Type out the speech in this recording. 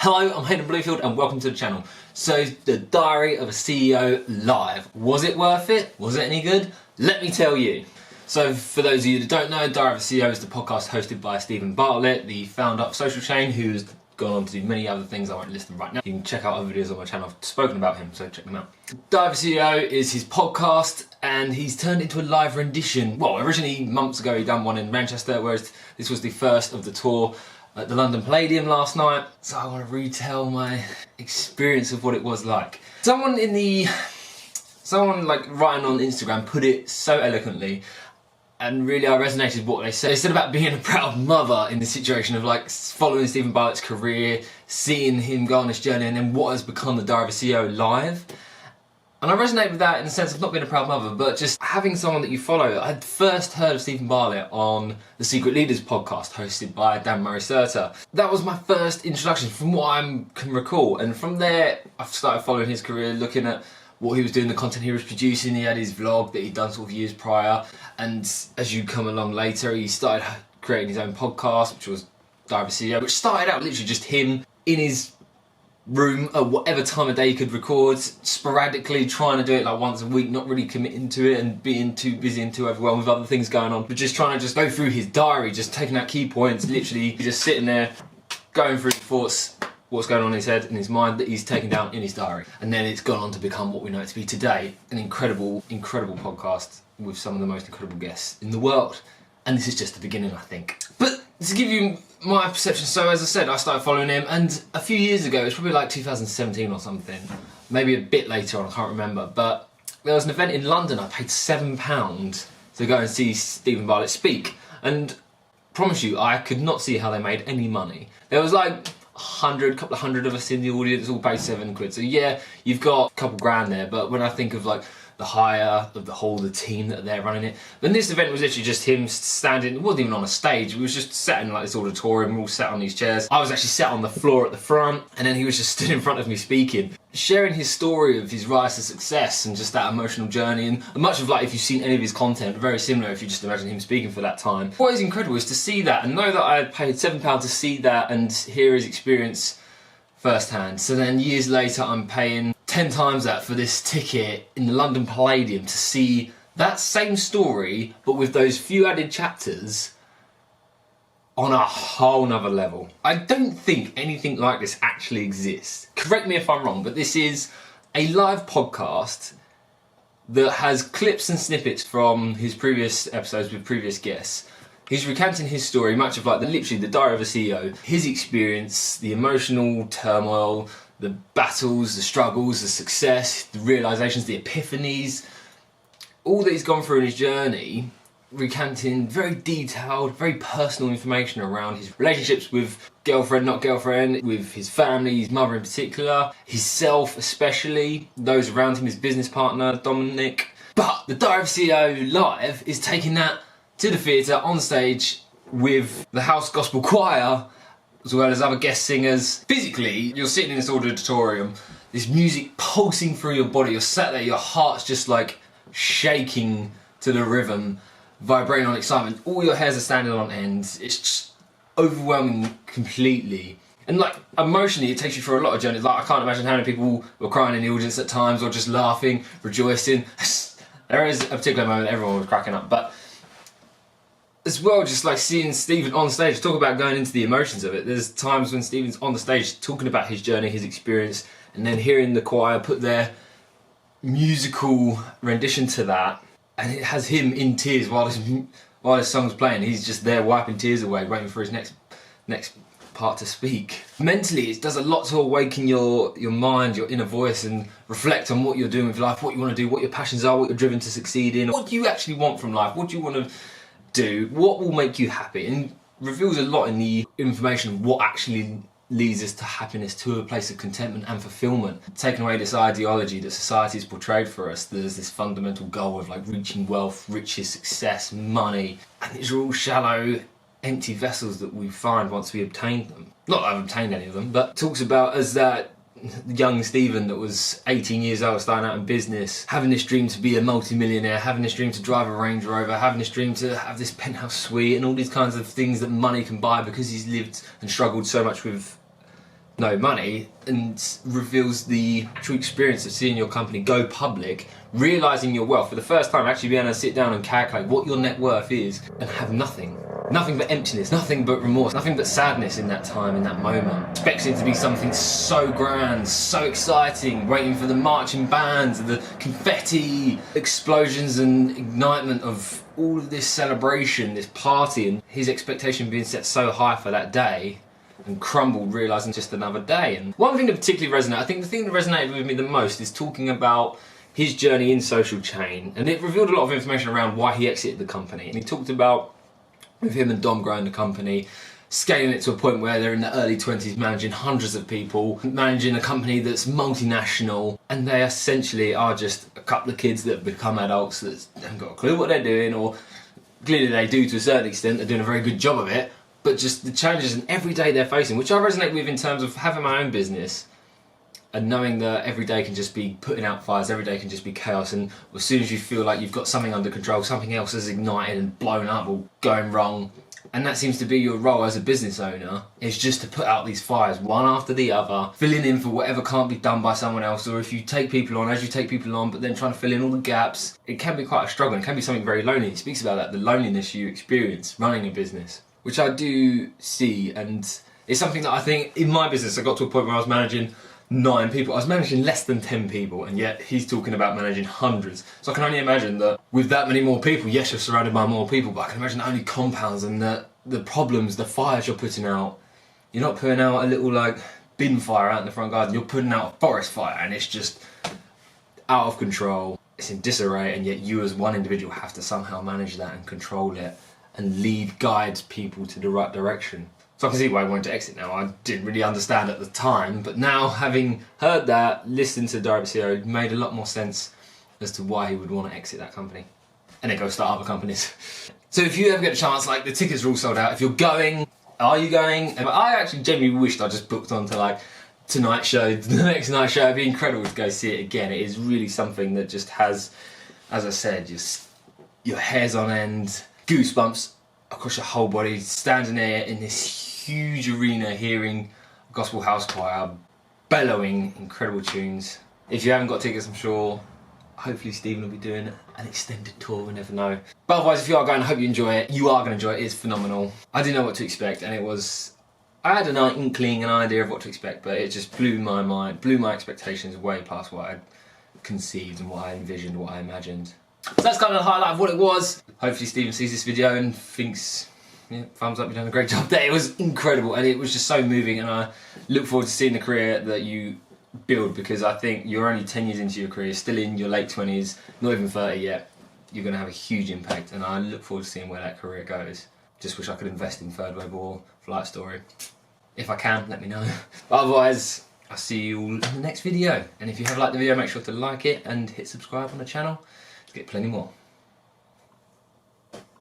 Hello, I'm Hayden.Bloomfield and welcome to the channel. So, the Diary of a CEO live. Was it worth it? Was it any good? Let me tell you. So, for those of you that don't know, Diary of a CEO is the podcast hosted by Bartlett, the founder of Social Chain, who's gone on to do many other things. I won't list them right now. You can check out other videos on my channel. I've spoken about him, so check them out. Diary of a CEO is his podcast, and he's turned into a live rendition. Well, originally months ago he done one in Manchester, whereas this was the first of the tour at the London Palladium last night. So I want to retell my experience of what it was like. Someone like writing on Instagram put it so eloquently, and really I resonated with what they said. They said about being a proud mother in the situation of like following Stephen Bartlett's career, seeing him go on this journey, and then what has become the Diary of a CEO live. And I resonate with that in the sense of not being a proud mother, but just having someone that you follow. I'd first heard of Stephen Bartlett on the Secret Leaders podcast hosted by Dan Murray-Serter. That was my first introduction from what I can recall. And from there, I've started following his career, looking at what he was doing, the content he was producing. He had his vlog that he'd done sort of years prior. And as you come along later, he started creating his own podcast, which was Diary of a CEO, which started out literally just him in his room at whatever time of day he could record, sporadically trying to do it like once a week, not really committing to it and being too busy and too overwhelmed with other things going on, but just trying to just go through his diary, just taking out key points, literally just sitting there going through thoughts, what's going on in his head and his mind that he's taken down in his diary. And then it's gone on to become what we know it to be today, an incredible podcast with some of the most incredible guests in the world. And this is just the beginning, I think. But to give you my perception, so as I said, I started following him, and a few years ago, it was probably like 2017 or something, maybe a bit later on, I can't remember, but there was an event in London. I paid £7 to go and see Stephen Bartlett speak, and promise you, I could not see how they made any money. There was like couple of hundred of us in the audience, all paid £7. So yeah, you've got a couple grand there, but when I think of like the hire of the team that they're running it. Then this event was literally just him standing, it wasn't even on a stage, we was just sat in like this auditorium, we all sat on these chairs. I was actually sat on the floor at the front, and then he was just stood in front of me speaking, sharing his story of his rise to success and just that emotional journey, and much of like, if you've seen any of his content, very similar if you just imagine him speaking for that time. What is incredible is to see that and know that I had paid £7 to see that and hear his experience firsthand. So then years later I'm paying 10 times that for this ticket in the London Palladium to see that same story, but with those few added chapters on a whole nother level. I don't think anything like this actually exists. Correct me if I'm wrong, but this is a live podcast that has clips and snippets from his previous episodes with previous guests. He's recounting his story, much of like literally the Diary of a CEO, his experience, the emotional turmoil, the battles, the struggles, the success, the realizations, the epiphanies, all that he's gone through in his journey, recanting very detailed, very personal information around his relationships with girlfriend, not girlfriend, with his family, his mother in particular, himself especially, those around him, his business partner, Dominic. But the Diary of a CEO Live is taking that to the theatre, on stage, with the house gospel choir, as well as other guest singers. Physically, you're sitting in this auditorium, this music pulsing through your body, you're sat there, your heart's just like shaking to the rhythm, vibrating on excitement, all your hairs are standing on end, it's just overwhelming completely. And like, emotionally, it takes you through a lot of journeys. Like, I can't imagine how many people were crying in the audience at times, or just laughing, rejoicing. There is a particular moment everyone was cracking up, but as well, just like seeing Stephen on stage, talk about going into the emotions of it. There's times when Stephen's on the stage talking about his journey, his experience, and then hearing the choir put their musical rendition to that, and it has him in tears while his song's playing. He's just there wiping tears away, waiting for his next part to speak. Mentally, it does a lot to awaken your mind, your inner voice, and reflect on what you're doing with life, what you want to do, what your passions are, what you're driven to succeed in, what do you actually want from life, what do you want to do, what will make you happy, and reveals a lot in the information of what actually leads us to happiness, to a place of contentment and fulfillment. Taking away this ideology that society's portrayed for us, there's this fundamental goal of like reaching wealth, riches, success, money, and these are all shallow, empty vessels that we find once we obtain them. Not that I've obtained any of them, but talks about as that young Stephen that was 18 years old, starting out in business, having this dream to be a multi-millionaire, having this dream to drive a Range Rover, having this dream to have this penthouse suite and all these kinds of things that money can buy, because he's lived and struggled so much with no money, and reveals the true experience of seeing your company go public, realising your wealth for the first time, actually being able to sit down and calculate what your net worth is and have nothing. Nothing but emptiness, nothing but remorse, nothing but sadness in that time, in that moment. Expecting it to be something so grand, so exciting, waiting for the marching bands, the confetti explosions and ignitement of all of this celebration, this party, and his expectation being set so high for that day, and crumbled, realising just another day. And one thing that particularly resonated, I think the thing that resonated with me the most is talking about his journey in Social Chain, and it revealed a lot of information around why he exited the company. And he talked about, with him and Dom growing the company, scaling it to a point where they're in their early 20s, managing hundreds of people, managing a company that's multinational, and they essentially are just a couple of kids that have become adults that haven't got a clue what they're doing, or clearly they do to a certain extent, they're doing a very good job of it, but just the challenges and every day they're facing, which I resonate with in terms of having my own business and knowing that every day can just be putting out fires, every day can just be chaos, and as soon as you feel like you've got something under control, something else is ignited and blown up or going wrong, and that seems to be your role as a business owner, is just to put out these fires one after the other, filling in for whatever can't be done by someone else, or if you take people on, as you take people on, but then trying to fill in all the gaps. It can be quite a struggle, and it can be something very lonely. He speaks about that, the loneliness you experience running a business, which I do see, and it's something that I think in my business I got to a point where I was managing 9 people. I was managing less than 10 people, and yet he's talking about managing hundreds. So I can only imagine that with that many more people, yes, you're surrounded by more people, but I can imagine that only compounds, and the problems, the fires you're putting out, you're not putting out a little like bin fire out in the front garden, you're putting out a forest fire, and it's just out of control, it's in disarray, and yet you as one individual have to somehow manage that and control it and lead, guide people to the right direction. So I can see why I wanted to exit now. I didn't really understand at the time, but now having heard that, listened to Diary of a CEO, it made a lot more sense as to why he would want to exit that company and then go start other companies. So if you ever get a chance, like the tickets are all sold out. If you're going, are you going? I actually genuinely wished I just booked onto like tonight's show, the next night's show. It'd be incredible to go see it again. It is really something that just has, as I said, just your hair's on end, goosebumps across your whole body, standing there in this huge arena hearing gospel house choir bellowing incredible tunes. If you haven't got tickets, I'm sure hopefully Stephen will be doing an extended tour, we never know. But otherwise, if you are going, I hope you enjoy it. You are going to enjoy it, it's phenomenal. I didn't know what to expect, and I had an inkling, an idea of what to expect, but it just blew my mind, blew my expectations way past what I'd conceived and what I envisioned, what I imagined. So that's kind of the highlight of what it was. Hopefully Stephen sees this video and thinks, yeah, thumbs up, you've done a great job there. It was incredible, and it was just so moving, and I look forward to seeing the career that you build, because I think you're only 10 years into your career, still in your late 20s, not even 30 yet. You're going to have a huge impact, and I look forward to seeing where that career goes. Just wish I could invest in Third Wave or Flight Story. If I can, let me know. But otherwise, I'll see you all in the next video. And if you have liked the video, make sure to like it and hit subscribe on the channel to get plenty more.